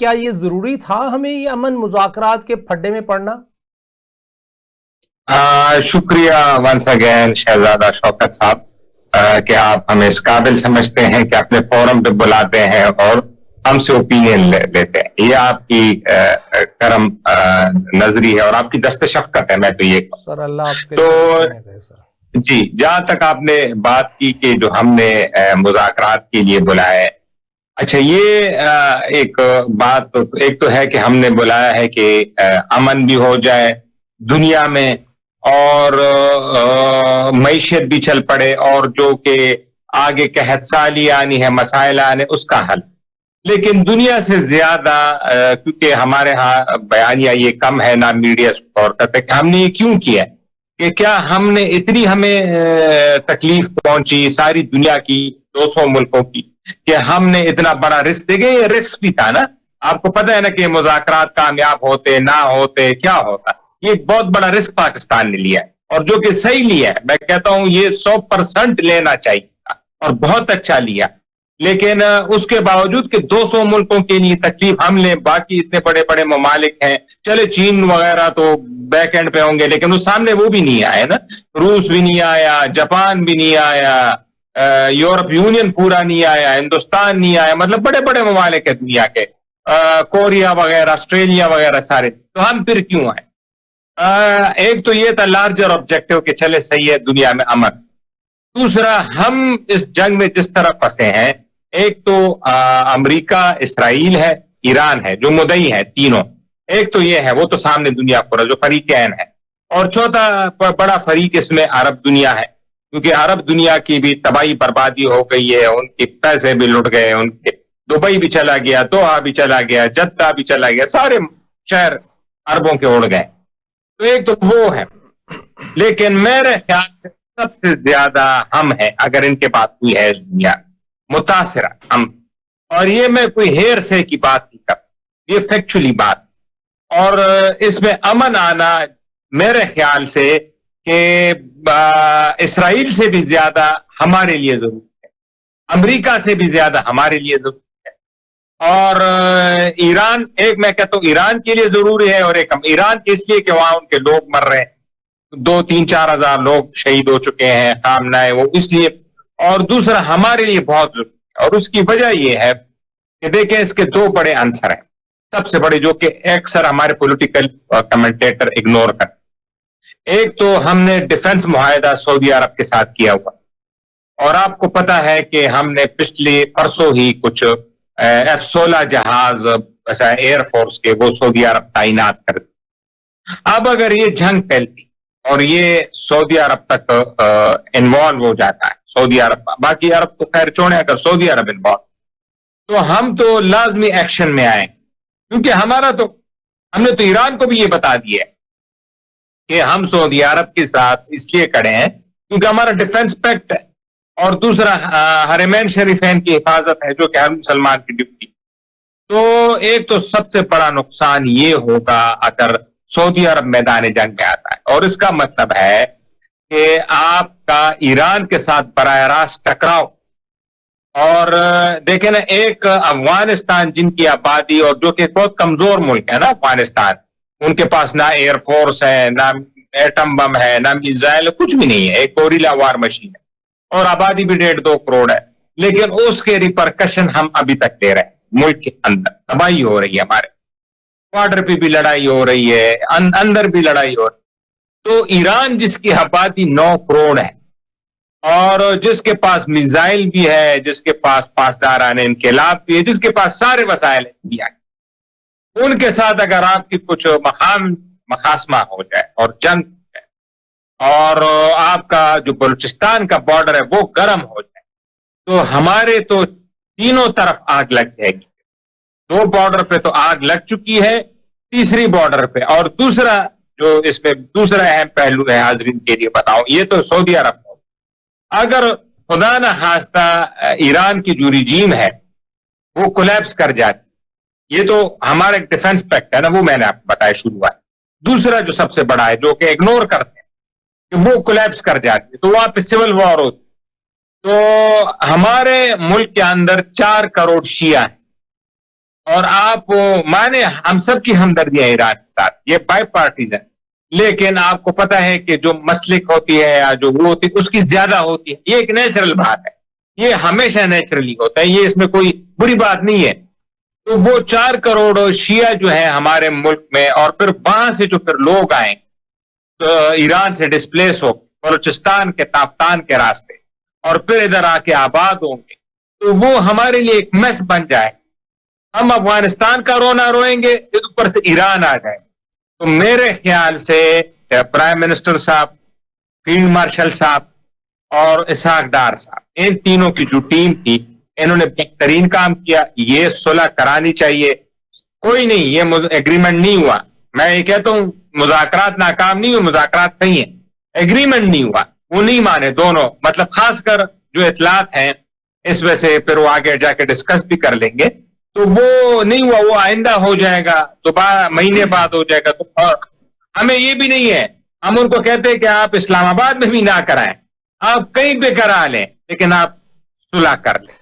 کیا یہ ضروری تھا ہمیں یہ امن مذاکرات کے پھڈے میں پڑنا؟ شکریہ ونس اگین شہزادہ شوکت صاحب کہ آپ ہمیں اس قابل سمجھتے ہیں کہ اپنے فورم پہ بلاتے ہیں اور ہم سے اوپینین لیتے ہیں. یہ آپ کی کرم نظری ہے اور آپ کی دست شفقت ہے. میں تو یہ سر اللہ آپ کے تو ساتھ ہے سر. جی، جہاں تک آپ نے بات کی کہ جو ہم نے مذاکرات کے لیے بلایا ہے، اچھا یہ ایک بات ایک تو ہے کہ ہم نے بلایا ہے کہ امن بھی ہو جائے دنیا میں اور معیشت بھی چل پڑے اور جو کہ آگے قحط سالی آنی ہے، مسائل آنے، اس کا حل. لیکن دنیا سے زیادہ کیونکہ ہمارے ہاں بیانیہ یہ کم ہے، نہ میڈیا غور کرتے کہ ہم نے یہ کیوں کیا ہے، کہ کیا ہم نے اتنی ہمیں تکلیف پہنچی ساری دنیا کی 200 ملکوں کی کہ ہم نے اتنا بڑا رسک دے گئے. یہ رسک بھی تھا نا، آپ کو پتہ ہے نا کہ مذاکرات کامیاب ہوتے نہ ہوتے کیا ہوتا. یہ ایک بہت بڑا رسک پاکستان نے لیا ہے اور جو کہ صحیح لیا ہے. میں کہتا ہوں یہ 100% لینا چاہیے تھا اور بہت اچھا لیا. لیکن اس کے باوجود کہ 200 ملکوں کے لیے تکلیف ہم لیں، باقی اتنے بڑے بڑے ممالک ہیں، چلے چین وغیرہ تو بیک اینڈ پہ ہوں گے لیکن اس سامنے وہ بھی نہیں آئے نا. روس بھی نہیں آیا، جاپان بھی نہیں آیا، یورپ یونین پورا نہیں آیا، ہندوستان نہیں آیا، مطلب بڑے بڑے ممالک ہیں دنیا کے، کوریا وغیرہ، آسٹریلیا وغیرہ سارے. تو ہم پھر کیوں آئے؟ ایک تو یہ تھا لارجر آبجیکٹو کہ چلے صحیح ہے دنیا میں امن. دوسرا ہم اس جنگ میں جس طرح پھنسے ہیں، ایک تو امریکہ، اسرائیل ہے، ایران ہے جو مدعی ہے تینوں. ایک تو یہ ہے، وہ تو سامنے دنیا پورا جو فریقین ہے، اور چوتھا بڑا فریق اس میں عرب دنیا ہے، کیونکہ عرب دنیا کی بھی تباہی بربادی ہو گئی ہے، ان کے پیسے بھی لٹ گئے، ان کے دبئی بھی چلا گیا، دوحہ بھی چلا گیا، جدہ بھی چلا گیا، سارے شہر عربوں کے اڑ گئے. تو ایک تو وہ ہے. لیکن میرے خیال سے سب سے زیادہ ہم ہیں، اگر ان کے بات ہوئی ہے اس دنیا متاثرہ ہم. اور یہ میں کوئی ہیر سے کی بات نہیں کرتا، یہ فیکچولی بات. اور اس میں امن آنا میرے خیال سے کہ اسرائیل سے بھی زیادہ ہمارے لیے ضروری ہے، امریکہ سے بھی زیادہ ہمارے لیے ضروری ہے. اور ایران، ایک میں کہتا ہوں ایران کے لیے ضروری ہے، اور ایک ایران کے اس لیے کہ وہاں ان کے لوگ مر رہے ہیں، 2-3-4 ہزار لوگ شہید ہو چکے ہیں، خامنہ وہ اس لیے. اور دوسرا ہمارے لیے بہت ضروری ہے، اور اس کی وجہ یہ ہے کہ دیکھیں اس کے دو بڑے عنصر ہیں سب سے بڑے، جو کہ اکثر ہمارے پولیٹیکل کمنٹیٹر اگنور کرتے. ایک تو ہم نے ڈیفنس معاہدہ سعودی عرب کے ساتھ کیا ہوا، اور آپ کو پتا ہے کہ ہم نے پچھلے پرسوں ہی کچھ F-16 جہاز ایئر فورس کے وہ سعودی عرب تعینات کر دی. اب اگر یہ جنگ پھیلتی اور یہ سعودی عرب تک انوالو ہو جاتا ہے، سعودی عرب، باقی عرب تو خیر چھوڑیں، اگر سعودی عرب انوالو تو ہم تو لازمی ایکشن میں آئیں. کیونکہ ہم نے تو ایران کو بھی یہ بتا دیا ہے کہ ہم سعودی عرب کے ساتھ اس لیے کھڑے ہیں کیونکہ ہمارا ڈیفنس پیکٹ ہے، اور دوسرا حرمین شریفین کی حفاظت ہے جو کہ ہر مسلمان کی ڈیوٹی. تو ایک تو سب سے بڑا نقصان یہ ہوگا اگر سعودی عرب میدان جنگ میں آتا ہے، اور اس کا مطلب ہے کہ آپ کا ایران کے ساتھ براہ راست ٹکراؤ. اور دیکھیں نا، ایک افغانستان جن کی آبادی اور جو کہ بہت کمزور ملک ہے نا افغانستان، ان کے پاس نہ ایئر فورس ہے، نہ ایٹم بم ہے، نہ میزائل، کچھ بھی نہیں ہے، ایک گوریلا وار مشین ہے، اور آبادی بھی 1.5-2 کروڑ ہے. لیکن اس کے ریپرکشن ہم ابھی تک دے رہے ہیں. ملک کے اندر تباہی ہو رہی ہے، ہمارے بارڈر پہ بھی لڑائی ہو رہی ہے، اندر بھی لڑائی ہو رہی ہے. تو ایران جس کی آبادی 9 کروڑ ہے، اور جس کے پاس میزائل بھی ہے، جس کے پاس پاسداران انقلاب بھی ہے، جس کے پاس سارے وسائل ہیں، ان کے ساتھ اگر آپ کی کچھ مخاسمہ ہو جائے اور جنگ ہو جائے، اور آپ کا جو بلوچستان کا بارڈر ہے وہ گرم ہو جائے، تو ہمارے تو تینوں طرف آگ لگ جائے گی. 2 بارڈر پہ تو آگ لگ چکی ہے، تیسری بارڈر پہ. اور دوسرا جو اس میں دوسرا اہم پہلو ہے حاضرین کے لیے بتاؤں، یہ تو سعودی عرب ہو، اگر خدا نہ خواستہ ایران کی جو رجیم ہے وہ کولیپس کر جاتی، یہ تو ہمارا ایک ڈیفنس پیکٹ ہے نا، وہ میں نے آپ کو بتایا شروعات. دوسرا جو سب سے بڑا ہے جو کہ اگنور کرتے ہیں کہ وہ کولیپس کر جاتی ہے، تو وہاں پہ سول وار ہوتی. تو ہمارے ملک کے اندر 4 کروڑ شیعہ ہیں، اور آپ مانے ہم سب کی ہمدردیاں ایران کے ساتھ، یہ بائی پارٹیزن، لیکن آپ کو پتا ہے کہ جو مسلک ہوتی ہے یا جو وہ ہوتی ہے اس کی زیادہ ہوتی ہے. یہ ایک نیچرل بات ہے، یہ ہمیشہ نیچرلی ہوتا ہے، یہ اس میں کوئی بری بات نہیں ہے. تو وہ 4 کروڑ شیعہ جو ہے ہمارے ملک میں، اور پھر وہاں سے جو پھر لوگ آئیں ایران سے ڈسپلیس ہو بلوچستان کے تافتان کے راستے اور پھر ادھر آ کے آباد ہوں گے، تو وہ ہمارے لیے ایک میس بن جائے. ہم افغانستان کا رونا روئیں گے، اوپر سے ایران آ جائے. تو میرے خیال سے پرائم منسٹر صاحب، فیلڈ مارشل صاحب اور اسحاق ڈار صاحب، ان تینوں کی جو ٹیم تھی، انہوں نے بہترین کام کیا. یہ صلح کرانی چاہیے. کوئی نہیں، یہ ایگریمنٹ نہیں ہوا. میں یہ کہتا ہوں مذاکرات ناکام نہیں ہوئے، مذاکرات صحیح ہیں. ایگریمنٹ نہیں ہوا، وہ نہیں مانے دونوں، مطلب خاص کر جو اطلاعات ہیں، اس وجہ سے پھر وہ آگے جا کے ڈسکس بھی کر لیں گے. تو وہ نہیں ہوا، وہ آئندہ ہو جائے گا، دوبارہ مہینے بعد ہو جائے گا. تو ہمیں یہ بھی نہیں ہے، ہم ان کو کہتے ہیں کہ آپ اسلام آباد میں بھی نہ کرائیں، آپ کہیں پہ کرا لیں، لیکن آپ صلح کر لیں.